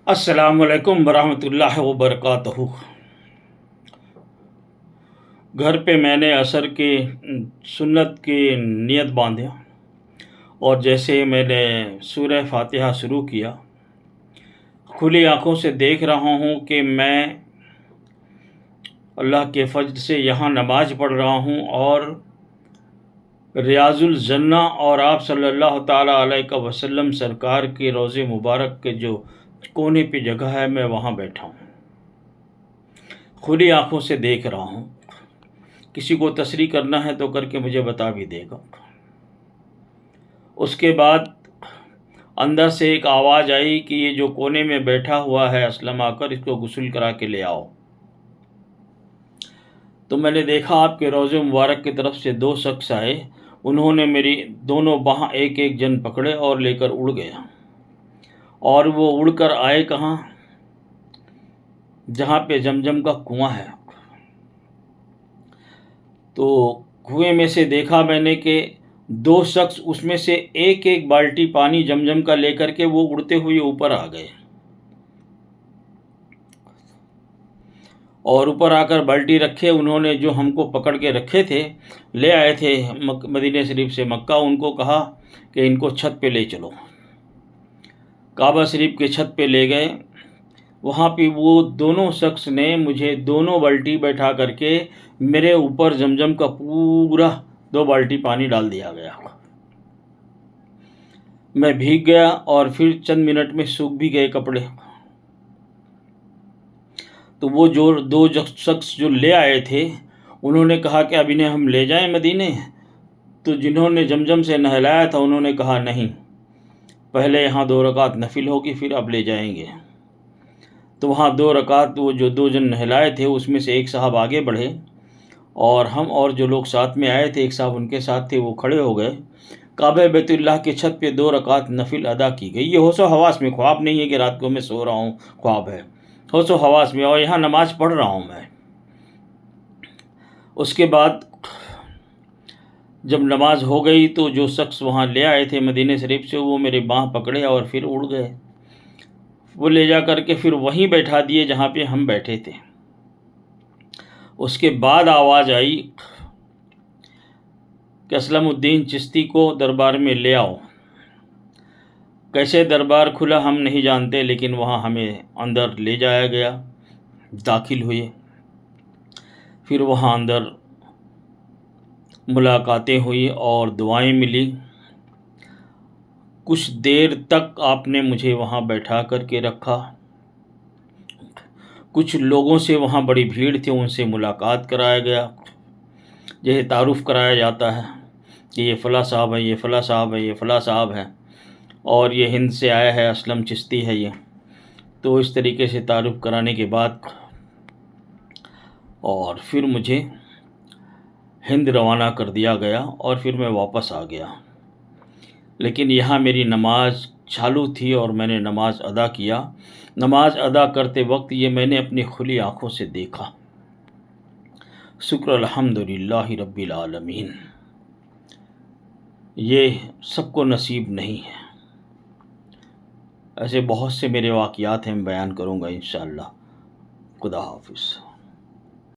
السلام علیکم ورحمۃ اللہ وبرکاتہ۔ گھر پہ میں نے عصر کی سنت کی نیت باندھا اور جیسے میں نے سورہ فاتحہ شروع کیا، کھلی آنکھوں سے دیکھ رہا ہوں کہ میں اللہ کے فضل سے یہاں نماز پڑھ رہا ہوں اور ریاض الجنہ اور آپ صلی اللہ تعالیٰ علیہ وسلم سرکار کے روضے مبارک کے جو کونے پہ جگہ ہے، میں وہاں بیٹھا ہوں، کھلی آنکھوں سے دیکھ رہا ہوں۔ کسی کو تصریح کرنا ہے تو کر کے مجھے بتا بھی دے گا۔ اس کے بعد اندر سے ایک آواز آئی کہ یہ جو کونے میں بیٹھا ہوا ہے اسلم آ کر اس کو غسل کرا کے لے آؤ۔ تو میں نے دیکھا آپ کے روضے مبارک کی طرف سے دو شخص آئے، انہوں نے میری دونوں باہیں ایک ایک جن پکڑے اور لے کر اڑ گیا۔ اور وہ اڑ کر آئے کہاں؟ جہاں پہ زمزم کا کنواں ہے۔ تو کنویں میں سے دیکھا میں نے کہ دو شخص اس میں سے ایک ایک بالٹی پانی زمزم کا لے کر کے وہ اڑتے ہوئے اوپر آ گئے، اور اوپر آ کر بالٹی رکھے انہوں نے جو ہم کو پکڑ کے رکھے تھے، لے آئے تھے مدینہ شریف سے مکہ، ان کو کہا کہ ان کو چھت پہ لے چلو۔ کعبہ شریف کے چھت پہ لے گئے، وہاں پہ وہ دونوں شخص نے مجھے دونوں بالٹی بیٹھا کر کے میرے اوپر زمزم کا پورا 2 بالٹی پانی ڈال دیا گیا۔ میں بھیگ گیا اور پھر چند منٹ میں سوکھ بھی گئے کپڑے۔ تو وہ جو 2 شخص جو لے آئے تھے انہوں نے کہا کہ اب انہیں ہم لے جائیں مدینے؟ تو جنہوں نے زمزم سے نہلایا تھا انہوں نے کہا نہیں، پہلے یہاں 2 رکعت نفل ہوگی پھر اب لے جائیں گے۔ تو وہاں 2 رکعت وہ جو 2 جن نہلائے تھے اس میں سے ایک صاحب آگے بڑھے، اور ہم اور جو لوگ ساتھ میں آئے تھے ایک صاحب ان کے ساتھ تھے، وہ کھڑے ہو گئے۔ کعبہ بیت اللہ کے چھت پہ 2 رکعت نفل ادا کی گئی۔ یہ ہوش و حواس میں، خواب نہیں ہے کہ رات کو میں سو رہا ہوں، خواب ہے، ہوش و حواس میں، اور یہاں نماز پڑھ رہا ہوں میں۔ اس کے بعد جب نماز ہو گئی تو جو شخص وہاں لے آئے تھے مدینہ شریف سے، وہ میری باہ پکڑے اور پھر اڑ گئے۔ وہ لے جا کر کے پھر وہیں بیٹھا دیے جہاں پہ ہم بیٹھے تھے۔ اس کے بعد آواز آئی کہ اسلم الدین چشتی کو دربار میں لے آؤ۔ کیسے دربار کھلا ہم نہیں جانتے، لیکن وہاں ہمیں اندر لے جایا گیا، داخل ہوئے۔ پھر وہاں اندر ملاقاتیں ہوئی اور دعائیں ملی۔ کچھ دیر تک آپ نے مجھے وہاں بیٹھا کر کے رکھا۔ کچھ لوگوں سے وہاں بڑی بھیڑ تھی، ان سے ملاقات کرایا گیا، جیسے تعارف کرایا جاتا ہے کہ یہ فلاں صاحب ہے، یہ فلاں صاحب ہے، یہ فلاں صاحب ہے، اور یہ ہند سے آیا ہے، اسلم چشتی ہے یہ۔ تو اس طریقے سے تعارف کرانے کے بعد اور پھر مجھے ہند روانہ کر دیا گیا اور پھر میں واپس آ گیا۔ لیکن یہاں میری نماز چالو تھی اور میں نے نماز ادا کیا۔ نماز ادا کرتے وقت یہ میں نے اپنی کھلی آنکھوں سے دیکھا۔ شکر الحمدللہ رب العالمین۔ یہ سب کو نصیب نہیں ہے۔ ایسے بہت سے میرے واقعات ہیں، بیان کروں گا انشاءاللہ۔ خدا حافظ۔